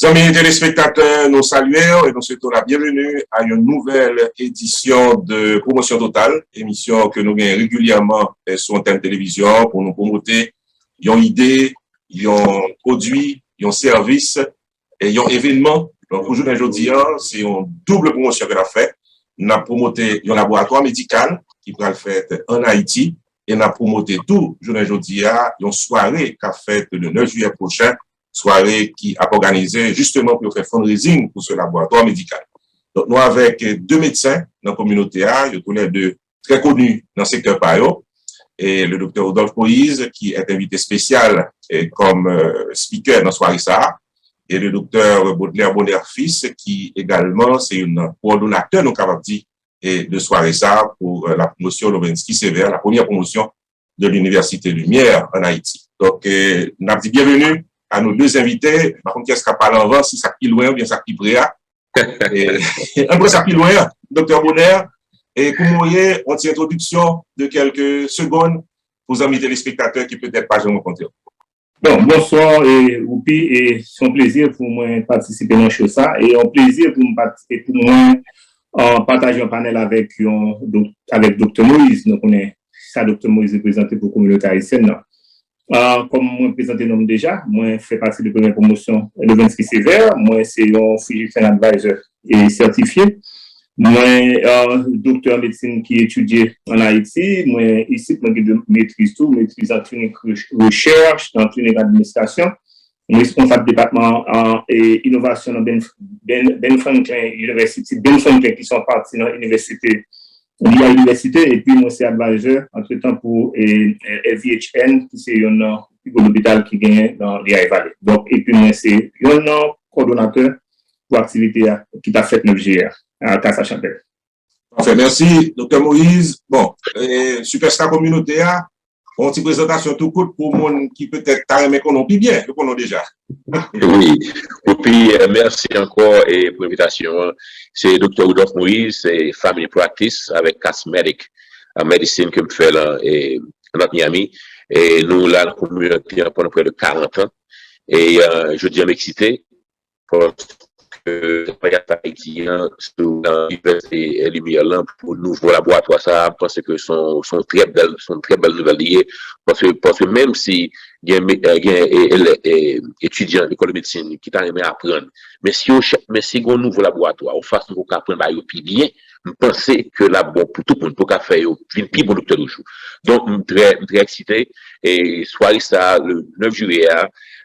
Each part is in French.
Amis téléspectateurs, nous saluons et nous souhaitons la bienvenue à une nouvelle édition de Promotion Totale, émission que nous gagnons régulièrement sur Antenne Télévision pour nous promouvoir une idée, un produit, un service et un événement. Donc aujourd'hui, c'est une double promotion que nous avons fait. Nous avons promoté un laboratoire médical qui va le faire en Haïti et nous avons promoté tout aujourd'hui une soirée qu'a fait le 9 juillet prochain. Soirée qui a organisé justement pour faire fundraising pour ce laboratoire médical. Donc, nous avec deux médecins dans la communauté, ils sont tous les deux très connus dans le secteur PAYO, et le docteur Rodolphe Moïse, qui est invité spécial comme speaker dans la soirée ça, et le docteur Baudelaire Bonner-Fils, qui également, c'est un coordonnateur, nous capable dit, de soirée ça pour la promotion Lovensky Sévère, la première promotion de l'Université Lumière en Haïti. Donc, nous avons dit bienvenue à nos deux invités. Par contre, qu'est-ce qu'on parle en avant, si ça qui loin ou bien ça qui près. Un peu ça qui loin, docteur Bonner. Et pour moi, une petite introduction de quelques secondes pour les amis téléspectateurs qui peut-être pas jamais rencontré. Bon, bonsoir, Oupi, et c'est un plaisir pour moi de participer dans ce ça, et un plaisir pour moi partager un panel avec Dr. Moïse. Donc, on est ça, Dr. Moïse est présenté pour la communauté haïtienne. Comme moi présenté nom déjà, moi fais partie de la première promotion de Lovensky Sévère, moi c'est un physicien advisor et certifié, moi docteur en médecine qui étudie en Haïti, moi ici moi maîtrise en clinique recherche, en clinique administration, responsable département et innovation dans Ben Franklin University, Ben Franklin qui sont partis dans l'université. À l'université, et puis moi, c'est advisor, entre-temps, pour LVHN, qui c'est un hôpital qui gagne dans les Valley. Donc, et puis moi, c'est un coordonnateur pour l'activité qui t'a fait 9 juillet à Casa-Chapelle. Parfait, merci, Dr. Moïse. Bon, Superstar Communautaire, une petite présentation tout court pour monde qui peut-être t'a aimé qu'on plus bien, que qu'on a déjà. Oui, et puis merci encore et pour l'invitation. C'est Dr. Rodolphe Moïse, c'est Family Practice avec Cosmetic Medicine que je fais là et notre Miami. Et nous, là, la communauté pendant près de 40 ans. Et je dis à m'exciter parce que les Haïtiens sur l'université Lumière là pour nouveau laboratoire ça parce que sont très belles nouvelles liées parce que même si il y a étudiants d'école de médecine qui t'a aimé apprendre mais si un nouveau laboratoire on fasse nous apprendre bah puis bien je pensais que là bon pour tout le monde pour faire une plus bon docteur toujours donc très excité et soirée ça le 9 juillet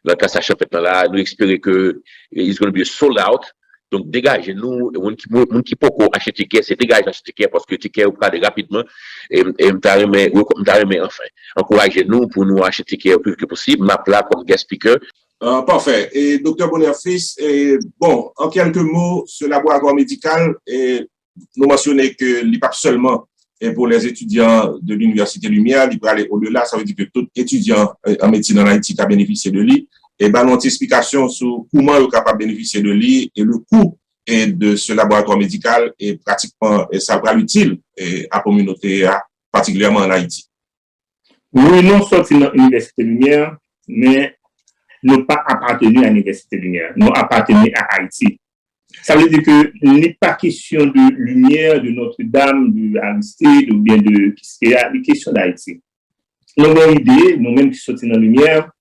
dans Casa Chapelle là nous espérons que it's going to be sold out. Donc, dégagez nous, les qui peut acheter ticket, c'est dégager acheter ticket parce que ticket vous parlez rapidement et m'tarrêter enfin. Encouragez nous pour nous acheter ticket le plus que possible. Ma place comme guest speaker. Parfait. Et docteur Bonner-Fils, bon, en quelques mots, ce laboratoire médical, nous mentionnez que il n'est pas seulement pour les étudiants de l'Université Lumière, il peut aller au-delà, ça veut dire que tout étudiant en médecine en Haïti a bénéficié de lui. Et ben, notre explication sur comment il est capable de bénéficier de lui et le coût de ce laboratoire médical est pratiquement, ça sera utile à la communauté, particulièrement en Haïti. Oui, non sorti dans l'Université Lumière, mais ne pas appartenu à l'Université Lumière, nous appartenu à Haïti. Ça veut dire que il n'est pas question de lumière, de Notre-Dame, de Aristide ou bien de Kiskeya, il est question d'Haïti. Nous avons une idée, nous-mêmes qui sortis dans la lumière,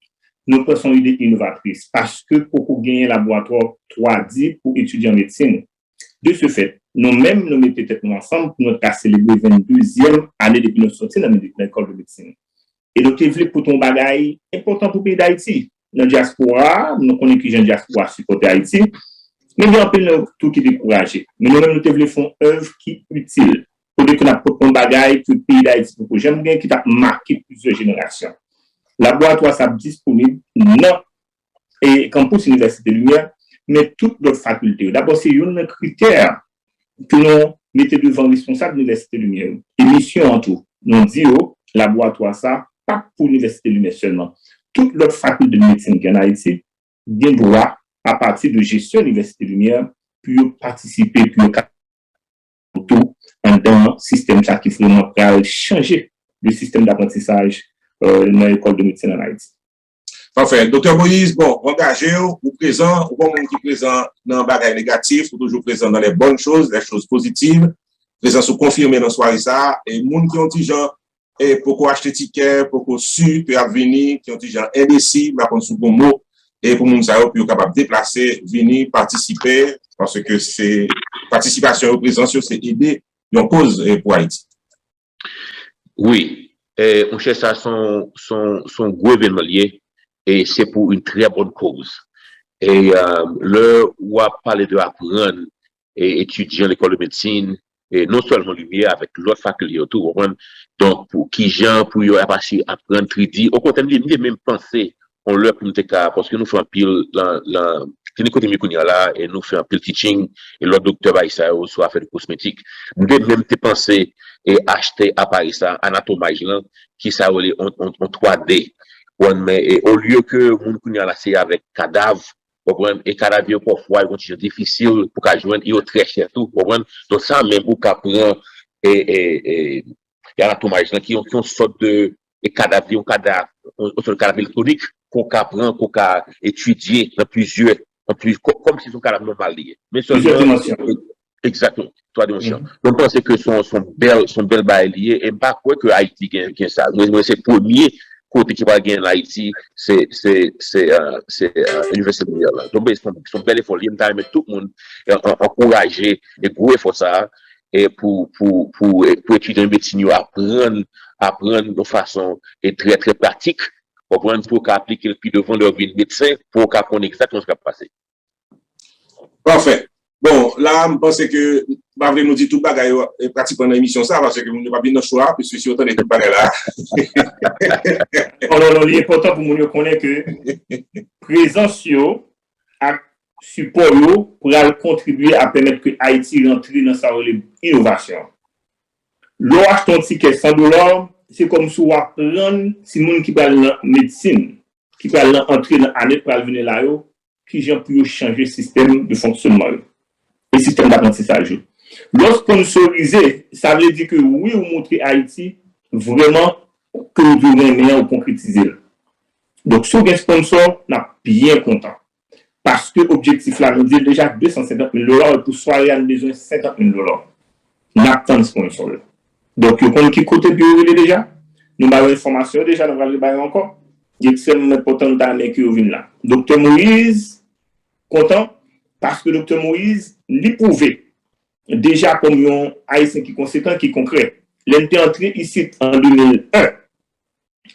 nous pensons une idée innovatrice parce que pour gagner un laboratoire 3D pour étudier en médecine, de ce fait, nous-mêmes nous mettons tête ensemble pour nous célébrer la 22e année depuis nous sortir dans l'école de médecine. Et donc, il voulait pour ton bagage important pour le pays d'Haïti. Dans la diaspora, nous connaissons que les gens de diaspora supportent Haïti, mais nous avons tout qui est découragé. Mais nous-mêmes, nous voulons faire une œuvre qui est utile pour dire qu'on a un bagage pour le pays d'Haïti. J'aime bien qui a marqué plusieurs générations. Laboratoire ça disponible non et campus Université Lumière mais toutes d'autres facultés. D'abord c'est un critère que nous mettons devant responsable de l'Université Lumière. Émission en tout. Nous disons laboratoire ça pas pour l'Université Lumière seulement. Toutes les facultés de médecine qui en Haïti bien droit à partir de gestion de l'Université Lumière pour participer pour tout dans un système ça qui vraiment changer le système d'apprentissage dans l'école de médecine en Haïti. Parfait. Docteur Moïse, bon, engagé, ou présent, ou bon monde qui présent dans le bagage négatif, ou toujours présent dans les bonnes choses, les choses positives, présent sous confirmé dans soirée ça, et monde qui ont dit genre, et pour acheter ticket, pour su, peut venir, qui ont dit genre indécis, par contre sous bon mot, et pour monde ça, puis capable de déplacer, venir, participer, parce que c'est participation au présence, c'est aider une cause pour Haïti. Oui, on cherche ça son gros événement lié. Et c'est pour une très bonne cause. Et là où on parle de apprendre et étudier à l'école de médecine, et non seulement lumière avec l'autre faculté autour, donc pour qui gens pour y passer apprendre 3D, au contraire, nous même penser on leur pour parce que nous faisons un pile la clinique côté Mikunia là et nous faisons un pile teaching et l'autre docteur Baïsa soit fait de cosmétique. Nous même penser et acheter appareil ça anatomage là qui ça en 3D. Mais au lieu que moun kounya la c'est avec cadavre, et cadavre parfois ils vont difficile pour qu'à joindre, ils très cher tout, donc ça même pour qu'à prendre et anatomage qui ont sorte de cadavre, un cadavre électronique qu'on prend, qu'on étudier dans plusieurs, comme si son cadavre normal lié. Mais seulement exactement, 3 dimensions. Donc, je pense que son bel bail lié, et pas quoi que Haïti gagne ça. Mais c'est premier côté qui va gagner en Haïti, c'est l'université de Lumière. Donc, ils sont bel effort. Ils ont tout le monde encourager et gros effort ça, et pour étudier en médecine, apprendre de façon très, très pratique, pour appliquer le plus devant leur vie de médecin, pour qu'on exactement ce qui va passer. Parfait. Bon, là, je pense que je vais nous dire tout le bagage pratiquement dans l'émission, ça, parce que nous n'avons pas bien notre choix, puisque si autant de tout le bagage là. Alors, l'important pour nous connaître que présence et support pour contribuer à permettre que Haïti rentre dans sa innovation. L'on achète un ticket $100, c'est comme si on apprend si les gens qui parlent de médecine, qui parlent d'entrer dans l'année pour venir là, qui j'ai pu changer le système de fonctionnement. Le système d'apprentissage. Lorsqu'on sponsorisé, ça veut dire que oui, on montre Haïti vraiment que nous devons meilleur concrétiser. Donc, si on sponsor, on est bien content. Parce que l'objectif là, nous dit déjà $250,000 et pour soirée, on a besoin de $50,000. On attend le sponsor. Donc, on connaît qui côté bio déjà. Nous avons l'information déjà, nous allons le encore. Il est extrêmement important d'amener qui vient là. Docteur Moïse, content. Parce que Dr. Moïse l'a prouvé déjà comme un haïtien qui est conséquent, qui est concret. Il est entré ici en 2001.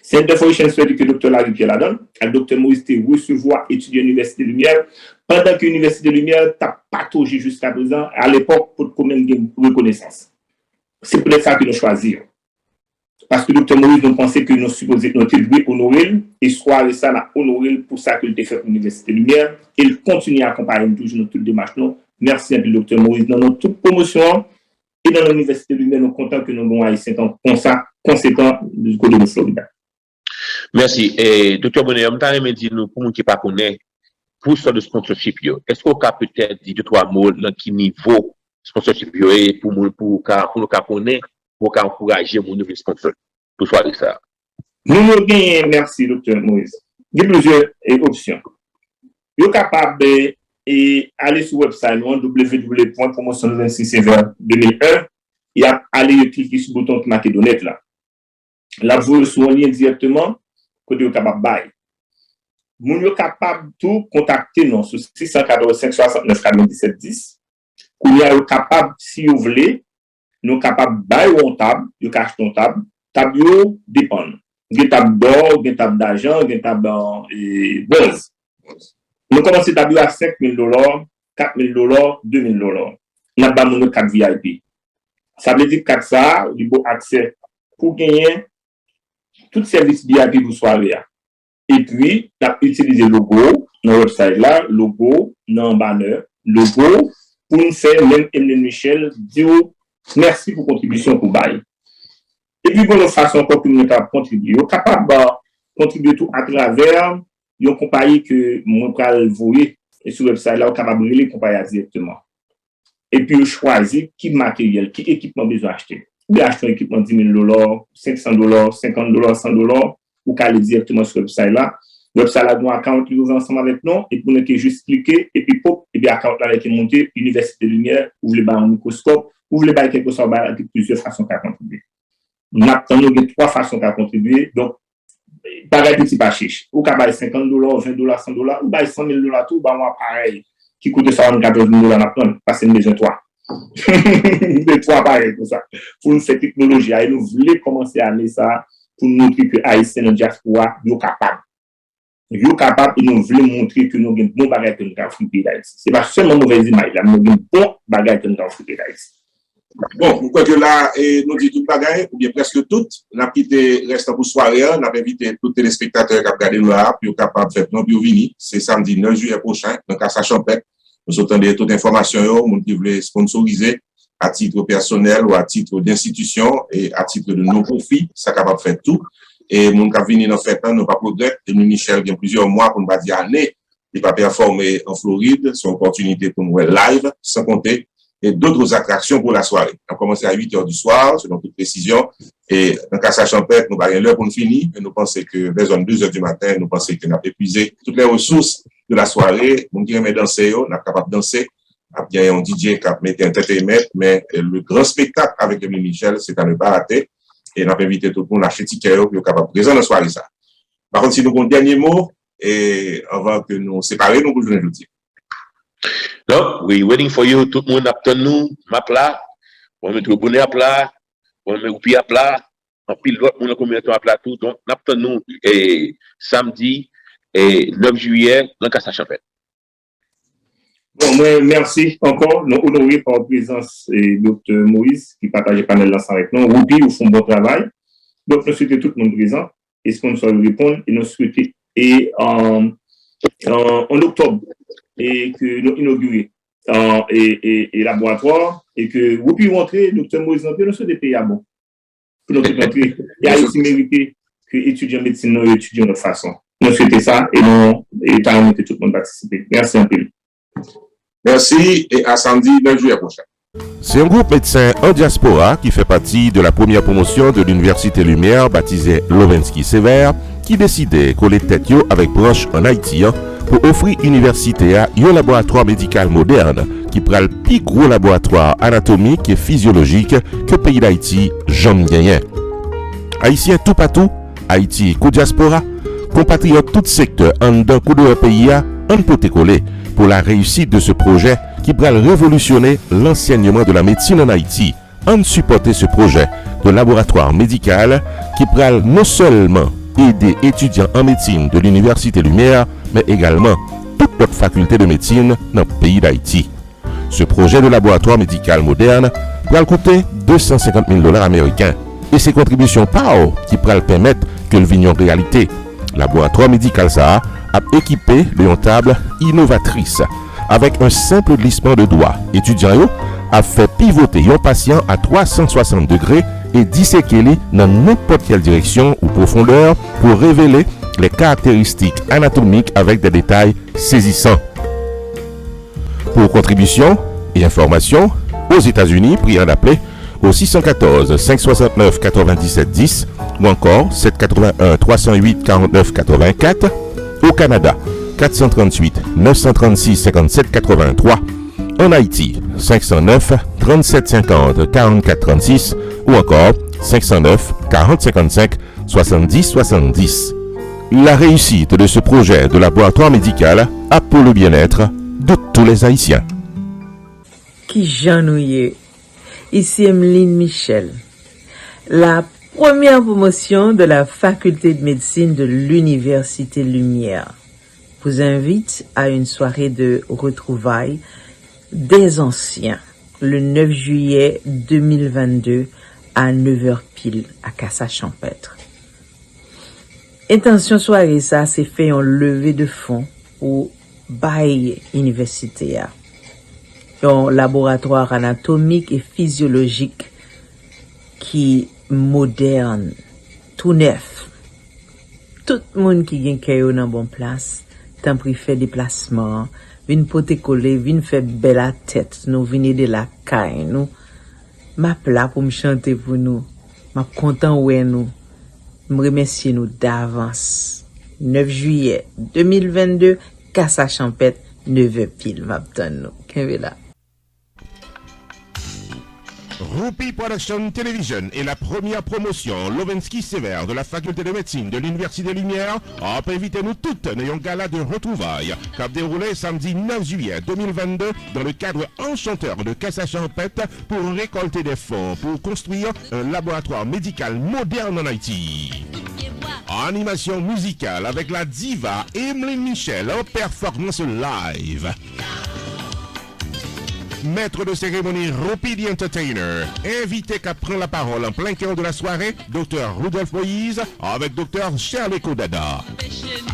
C'est une information que Dr. Larry la donne. Le Dr. Moïse était recevoir étudier à l'Université de Lumière pendant que l'Université de Lumière n'a pas touché jusqu'à présent à l'époque pour combien de reconnaissance. C'est peut-être ça que nous choisissons. Parce que Dr. Moïse nous pensait que nous supposons notre devoir honorer et soit ça n'a honoré pour ça qu'il a fait à l'Université de Lumière. Et il continue à accompagner toujours notre toute démarche. Merci à Dr. Moïse dans notre toute promotion et dans l'Université de Lumière. Nous sommes contents que nous avons haïtiens conséquents du côté de Florida. Merci. Et Dr. Bonnet, on t'a dit nous pour nous qui pas connaît pour ça de sponsorship est-ce qu'on peut peut-être dire 2-3 mots dans quel niveau sponsorship et pour nous connaître pour encourager mon nouveau sponsor pour faire ça. Nous avons gagné, merci Dr. Moïse. Il y a plusieurs options. Vous êtes capable d'aller sur le website www.promotion262001 et aller cliquer sur le bouton qui marque données là. Là, vous sur un lien directement, côté vous êtes capable de buy. Vous êtes capable de tout contacter nous sur 645 69 97 10. Vous êtes capable, si vous voulez, nous sommes capables de bailler une table, de acheter une table. Table dépend. Il y a une table d'or, il y a une table d'argent, il y a une table de bronze. Nous commençons table à $5,000, $4,000, $2,000. Nous avons 4 VIP. Ça veut dire que ça, il y a accès pour gagner tout service VIP pour soirée. Et puis, nous avons utilisé le logo dans le website là, logo, dans le banner, logo, pour nous faire même Emile Michel, dire merci pour contribution pour bail. Et puis, bonne façon encore pour nous contribuer. Nous sommes capables de contribuer tout à travers une compagnie que nous allons voir sur le website là, nous sommes capables de les compagnies directement. Et puis, choisir qui matériel, qui équipement besoin acheter. Vous achetez un équipement $10,000, $500, $50, $100, vous allez directement sur le website là. Donc, ça, là, nous, account qui ouvre ensemble avec nous, et pour nous, qui juste cliquer, et puis, pop, et puis, account là, qui est monté, Université Lumière, vous voulez un microscope, vous voulez quelque chose, avec plusieurs façons à contribuer. Nous avons 3 façons à contribuer. Donc, pareil, petit pas chiche. Ou qu'à $50, $20, $100, ou $100,000 tout, bah, moi, pareil, qui coûte $14,000 parce que nous besoin de 3. De 3 pareil, pour ça. Pour nous, cette technologie, et nous voulons commencer à aller ça, pour nous montrer que Haïtien, dans diaspora, nous capables. Nous capables, et nous voulons montrer que nous avons un bon bagage que nous avons fait pays d'Haïti. Ce n'est pas seulement mauvaise image, là, nous avons un bon bagage que nous avons fait pays d'Haïti. Bon, je crois que là, nous dit tout bagaille, ou bien presque tout, n'a quitté reste pour soirée, n'a invité tous les téléspectateurs qui ont regardé là, puis capable de faire non, puis venir. C'est samedi 9 juillet prochain, donc à sa champêtre. Nous attendons toute information, nous qui voulons sponsoriser à titre personnel ou à titre d'institution et à titre de non-profit, ça capable de faire tout. Et mon qui venir dans fait nous pas progrès, et nous, Michel, il y a plusieurs mois, pour ne pas dire années, il pas performer en Floride, c'est une opportunité pour nous live, sans compter et d'autres attractions pour la soirée. On a commencé à 8h du soir, selon toute précision, et dans Casa Champêtre, nous avons l'heure pour nous finir, et nous pensons que vers 2h du matin, nous pensons qu'on a épuisé toutes les ressources de la soirée. Nous qui aimons danser, on est capable de danser. Il y a un DJ qui a mis un entertainment, mais le grand spectacle avec Emile Michel, c'est à ne pas rater. Et nous avons invité tout le monde à acheter ticket, pour être capable de présenter la soirée ça. Par contre, si nous avons un dernier mot, et avant que nous séparions, nous pouvons le dire. Donc, we waiting for you. Tout le monde attend nous. Map là. On met le bonnet à plat. On met le pied à plat. En pile l'autre, on a combien de temps à plat tout. Donc, attend nous samedi et 9 juillet dans Casa Champêtre. Bon, moi, merci encore. Nous honorés par la présence de Dr. Moïse qui partage le panel ensemble avec nous. Roupi, vous font bon travail. Donc, nous souhaitons tout le monde présent. Et sponsor répondre. Et nous souhaitons. Et en octobre, et que nous inaugurons et laboratoire, et que vous pouvez rentrer, Dr. Moïse, nous sommes des pays à bon. Pour nous rentrer. Il y a aussi mérité que étudiants en médecine, nous étudions de façon. Nous souhaitons ça et nous permettons que tout le monde participe. Merci un peu. Merci et à samedi 9 juillet prochain. C'est un groupe médecin en diaspora qui fait partie de la première promotion de l'Université Lumière baptisée Lovensky Sévère qui décidait coller tête avec branche en Haïti pour offrir université à un laboratoire médical moderne qui prend le plus gros laboratoire anatomique et physiologique que le pays d'Haïti jamais gagné. Haïtien tout partout, Haïti co diaspora, compatriotes tout secteur en d'un coup de pays en peut coller pour la réussite de ce projet qui va révolutionner l'enseignement de la médecine en Haïti. On supporter ce projet de laboratoire médical qui va non seulement aider étudiants en médecine de l'Université Lumière, mais également toute notre faculté de médecine dans le pays d'Haïti. Ce projet de laboratoire médical moderne va coûter $250,000 américains et ses contributions PAO qui va permettre que le vigne en réalité. Laboratoire médical ça a équipé de table innovatrice avec un simple glissement de doigts. Étudiant a fait pivoter un patient à 360 degrés et disséquer dans n'importe quelle direction ou profondeur pour révéler les caractéristiques anatomiques avec des détails saisissants. Pour contribution et information, aux États-Unis, priez d'appeler au 614 569 97 10 ou encore 781 308 49 84. Au Canada, 438 936 57 83. En Haïti, 509 37 50 44 36 ou encore 509 40 55 70 70. La réussite de ce projet de laboratoire médical a pour le bien-être de tous les Haïtiens. Qui j'ennuie. Ici Emeline Michel. La première promotion de la faculté de médecine de l'Université Lumière vous invite à une soirée de retrouvailles des anciens le 9 juillet 2022 à 9h pile à Casa Champêtre. Intention soirée ça c'est fait en levée de fonds au bail universitaire. Un laboratoire anatomique et physiologique qui moderne, tout neuf. Tout le monde qui vient caillou dans bonne place, tant pris fait déplacement, vin pote coller, vin fait belle la tête, nous venez de la caille, nous. Ma plat pour me chanter pour nous. Ma content ouais nous. Me remercier nous d'avance. 9 juillet 2022, Casa Champêtre, 9h pile, m'abtonne nous. Qu'est-ce là? Rupi Production Television est la première promotion Lovensky Sévère de la faculté de médecine de l'Université des Lumières a invité nous toutes à un gala de retrouvailles qui a déroulé samedi 9 juillet 2022 dans le cadre enchanteur de Casa Champêtre pour récolter des fonds pour construire un laboratoire médical moderne en Haïti. Animation musicale avec la diva Emeline Michel en performance live. Maître de cérémonie Rupi the Entertainer, invité qui prend la parole en plein cœur de la soirée, Dr Rudolph Moïse avec Dr Shirley Kodada.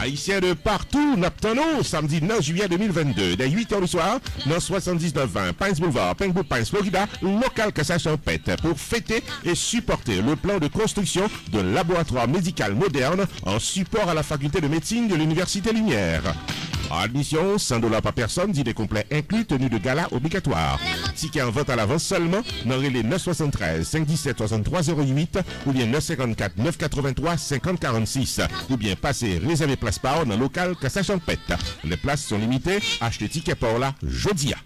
Haïtiens de partout, Naptano, samedi 9 juillet 2022, dès 8h du soir, dans 7920 Pines Boulevard, Pembroke Pines, Florida, local Casa Champêtre, pour fêter et supporter le plan de construction d'un laboratoire médical moderne en support à la faculté de médecine de l'Université Lumière. Admission, $100 par personne, dîner complet inclus, tenue de gala obligatoire. Ticket en vente à l'avance seulement, dans les 973 517 6308 ou bien 954 983 5046 ou bien passer réserver place par dans le local Casa Champêtre. Les places sont limitées, achetez ticket par là, jodia.